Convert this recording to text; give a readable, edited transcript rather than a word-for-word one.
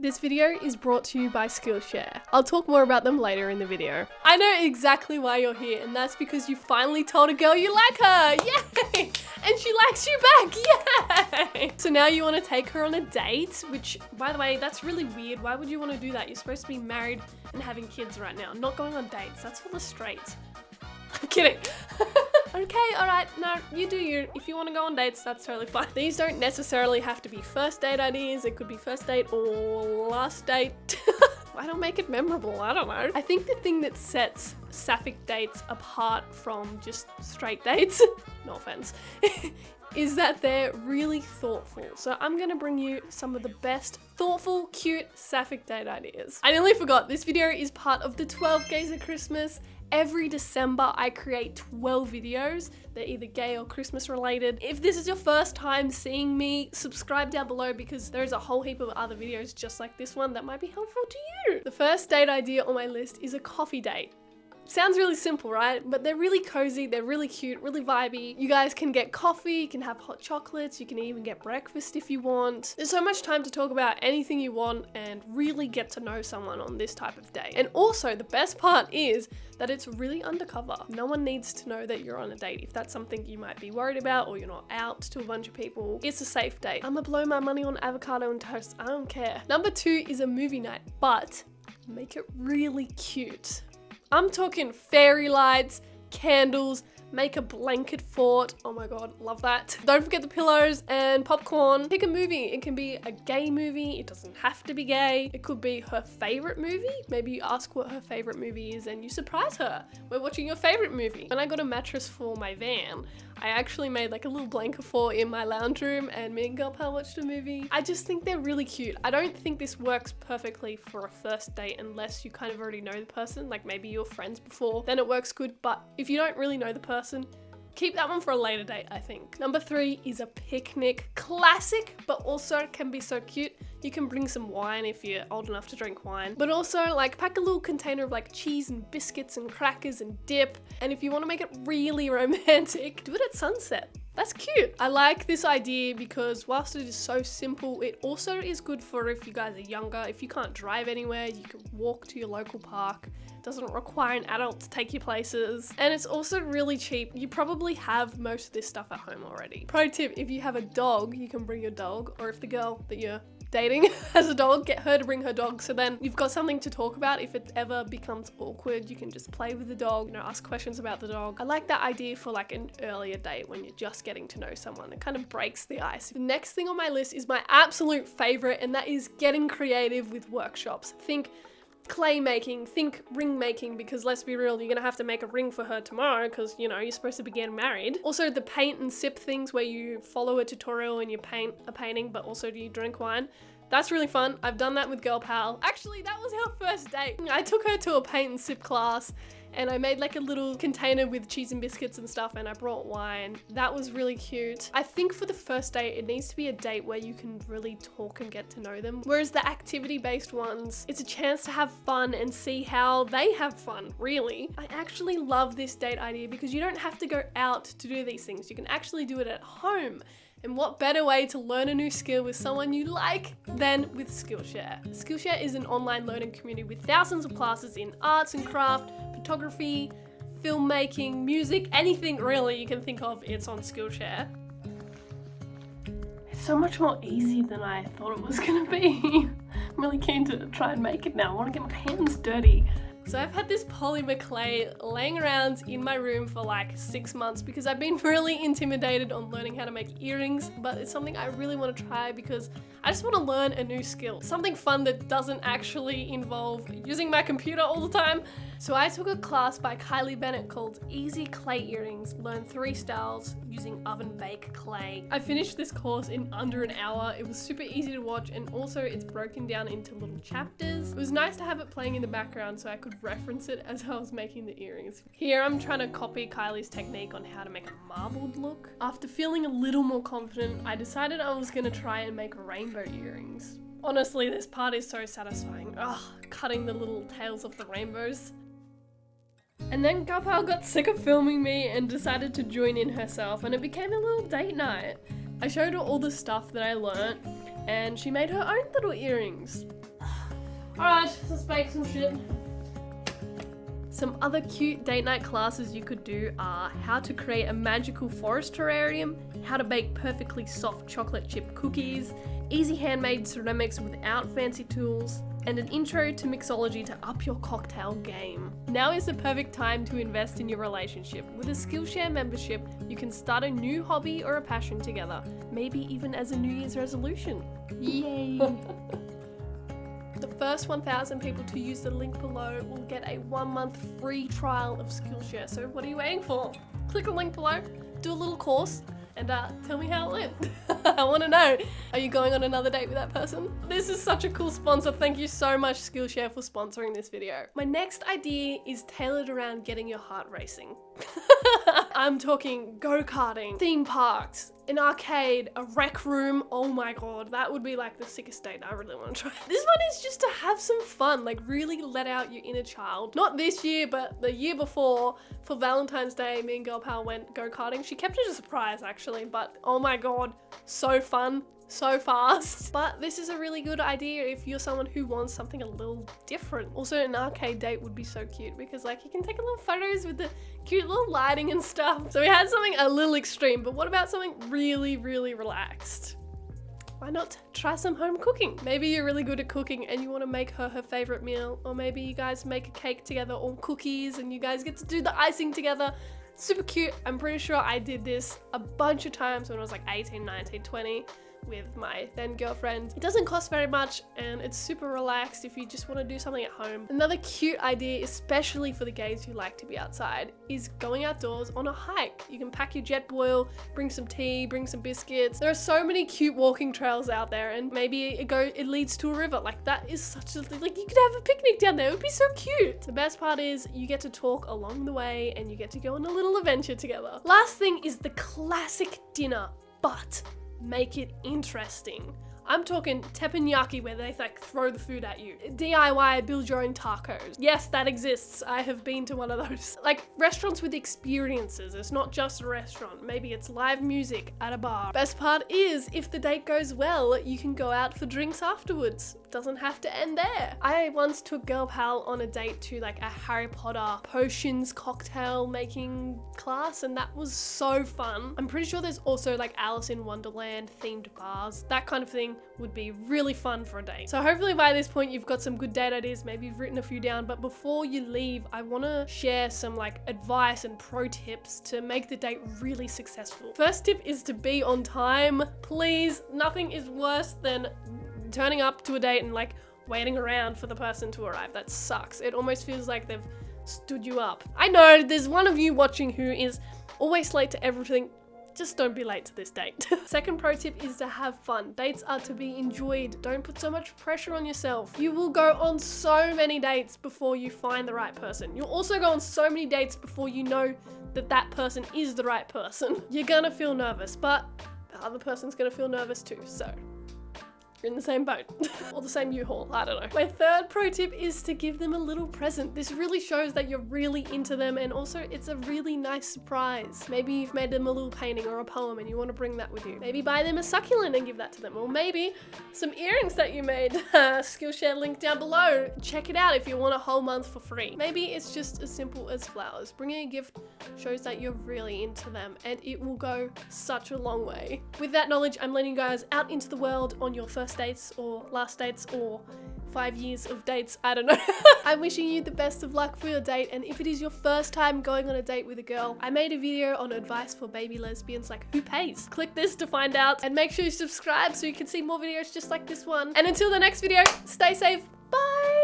This video is brought to you by Skillshare. I'll talk more about them later in the video. I know exactly why you're here, and that's because you finally told a girl you like her. Yay! And she likes you back. Yay! So now you want to take her on a date, which, by the way, that's really weird. Why would you want to do that? You're supposed to be married and having kids right now, not going on dates. That's for the straights. I'm kidding. Okay, alright, no, you do you. If you want to go on dates, that's totally fine. These don't necessarily have to be first date ideas. It could be first date or last date. Why don't make it memorable? I don't know. I think the thing that sets Sapphic dates apart from just straight dates, no offense, is that they're really thoughtful. So I'm gonna bring you some of the best thoughtful, cute Sapphic date ideas. I nearly forgot, this video is part of the 12 Gays at Christmas. Every December, I create 12 videos. They're either gay or Christmas related. If this is your first time seeing me, subscribe down below because there's a whole heap of other videos just like this one that might be helpful to you. The first date idea on my list is a coffee date. Sounds really simple, right? But they're really cozy, they're really cute, really vibey. You guys can get coffee, you can have hot chocolates, you can even get breakfast if you want. There's so much time to talk about anything you want and really get to know someone on this type of date. And also, the best part is that it's really undercover. No one needs to know that you're on a date. If that's something you might be worried about or you're not out to a bunch of people, it's a safe date. I'm gonna blow my money on avocado and toast, I don't care. Number 2 is a movie night, but make it really cute. I'm talking fairy lights, candles, make a blanket fort. Oh my god, love that. Don't forget the pillows and popcorn. Pick a movie. It can be a gay movie. It doesn't have to be gay. It could be her favorite movie. Maybe you ask what her favorite movie is and you surprise her. We're watching your favorite movie. When I got a mattress for my van, I actually made like a little blanket fort in my lounge room and me and Girl Pal watched a movie. I just think they're really cute. I don't think this works perfectly for a first date unless you kind of already know the person, like maybe you're friends before, then it works good. But if you don't really know the person, keep that one for a later date, I think. Number 3 is a picnic. Classic, but also can be so cute. You can bring some wine if you're old enough to drink wine, but also like pack a little container of like cheese and biscuits and crackers and dip. And if you want to make it really romantic, do it at sunset. That's cute. I like this idea because whilst it is so simple, it also is good for if you guys are younger. If you can't drive anywhere, you can walk to your local park. It doesn't require an adult to take you places. And it's also really cheap. You probably have most of this stuff at home already. Pro tip, if you have a dog, you can bring your dog, or if the girl that you're dating has a dog, get her to bring her dog, so then you've got something to talk about. If it ever becomes awkward, you can just play with the dog, you know, ask questions about the dog. I like that idea for like an earlier date when you're just getting to know someone. It kind of breaks the ice. The next thing on my list is my absolute favorite, and that is getting creative with workshops. Think clay making, think ring making, because let's be real, you're gonna have to make a ring for her tomorrow because, you know, you're supposed to be getting married. Also the paint and sip things where you follow a tutorial and you paint a painting, but also do you drink wine. That's really fun. I've done that with Girl Pal. Actually, that was our first date. I took her to a paint and sip class and I made like a little container with cheese and biscuits and stuff, and I brought wine. That was really cute. I think for the first date, it needs to be a date where you can really talk and get to know them. Whereas the activity-based ones, it's a chance to have fun and see how they have fun, really. I actually love this date idea because you don't have to go out to do these things. You can actually do it at home. And what better way to learn a new skill with someone you like than with Skillshare? Skillshare is an online learning community with thousands of classes in arts and craft, photography, filmmaking, music, anything really you can think of, it's on Skillshare. It's so much more easy than I thought it was gonna be. I'm really keen to try and make it now. I want to get my hands dirty. So I've had this polymer clay laying around in my room for like 6 months because I've been really intimidated on learning how to make earrings, but it's something I really want to try because I just want to learn a new skill. Something fun that doesn't actually involve using my computer all the time. So I took a class by Kylie Bennett called Easy Clay Earrings, learn 3 styles using oven bake clay. I finished this course in under an hour. It was super easy to watch, and also it's broken down into little chapters. It was nice to have it playing in the background so I could reference it as I was making the earrings. Here I'm trying to copy Kylie's technique on how to make a marbled look. After feeling a little more confident, I decided I was gonna try and make rainbow earrings. Honestly, this part is so satisfying. Ugh, cutting the little tails off the rainbows. And then Girl Pal got sick of filming me and decided to join in herself, and it became a little date night. I showed her all the stuff that I learnt, and she made her own little earrings. Alright, let's bake some shit. Some other cute date night classes you could do are how to create a magical forest terrarium, how to bake perfectly soft chocolate chip cookies, easy handmade ceramics without fancy tools, and an intro to mixology to up your cocktail game. Now is the perfect time to invest in your relationship. With a Skillshare membership, you can start a new hobby or a passion together, maybe even as a New Year's resolution. Yay! The first 1,000 people to use the link below will get a 1-month free trial of Skillshare. So what are you waiting for? Click the link below, do a little course, and tell me how it went. I want to know. Are you going on another date with that person? This is such a cool sponsor. Thank you so much, Skillshare, for sponsoring this video. My next idea is tailored around getting your heart racing. I'm talking go-karting, theme parks, an arcade, a rec room. Oh my god, that would be like the sickest date. I really want to try. This one is just to have some fun, like really let out your inner child. Not this year, but the year before, for Valentine's Day, me and girl pal went go-karting. She kept it a surprise actually, but oh my god, so fun. So fast. But this is a really good idea if you're someone who wants something a little different. Also, an arcade date would be so cute because like you can take a little photos with the cute little lighting and stuff. So we had something a little extreme, but what about something really, really relaxed? Why not try some home cooking? Maybe you're really good at cooking and you want to make her favorite meal, or maybe you guys make a cake together or cookies and you guys get to do the icing together. Super cute. I'm pretty sure I did this a bunch of times when I was like 18, 19, 20. With my then girlfriend. It doesn't cost very much and it's super relaxed if you just want to do something at home. Another cute idea, especially for the gays who like to be outside, is going outdoors on a hike. You can pack your jet boil, bring some tea, bring some biscuits. There are so many cute walking trails out there, and maybe it leads to a river. Like that is such a, like you could have a picnic down there. It would be so cute. The best part is you get to talk along the way and you get to go on a little adventure together. Last thing is the classic dinner, but make it interesting. I'm talking teppanyaki where they like throw the food at you. DIY, build your own tacos. Yes, that exists. I have been to one of those. Like restaurants with experiences. It's not just a restaurant. Maybe it's live music at a bar. Best part is if the date goes well, you can go out for drinks afterwards. Doesn't have to end there. I once took girl pal on a date to like a Harry Potter potions cocktail making class, and that was so fun. I'm pretty sure there's also like Alice in Wonderland themed bars. That kind of thing would be really fun for a date. So hopefully by this point you've got some good date ideas, maybe you've written a few down, but before you leave, I want to share some like advice and pro tips to make the date really successful. First tip is to be on time. Please, nothing is worse than turning up to a date and like waiting around for the person to arrive. That sucks. It almost feels like they've stood you up. I know there's one of you watching who is always late to everything. Just don't be late to this date. Second pro tip is to have fun. Dates are to be enjoyed. Don't put so much pressure on yourself. You will go on so many dates before you find the right person. You'll also go on so many dates before you know that that person is the right person. You're gonna feel nervous, but the other person's gonna feel nervous too, so you're in the same boat. Or the same U-Haul, I don't know. My third pro tip is to give them a little present. This really shows that you're really into them, and also it's a really nice surprise. Maybe you've made them a little painting or a poem and you want to bring that with you. Maybe buy them a succulent and give that to them, or maybe some earrings that you made. Skillshare link down below. Check it out if you want a whole month for free. Maybe it's just as simple as flowers. Bringing a gift shows that you're really into them, and it will go such a long way. With that knowledge, I'm letting you guys out into the world on your first dates or last dates or 5 years of dates, I don't know. I'm wishing you the best of luck for your date, and if it is your first time going on a date with a girl, I made a video on advice for baby lesbians, like who pays. Click this to find out, and make sure you subscribe so you can see more videos just like this one. And until the next video, stay safe, bye!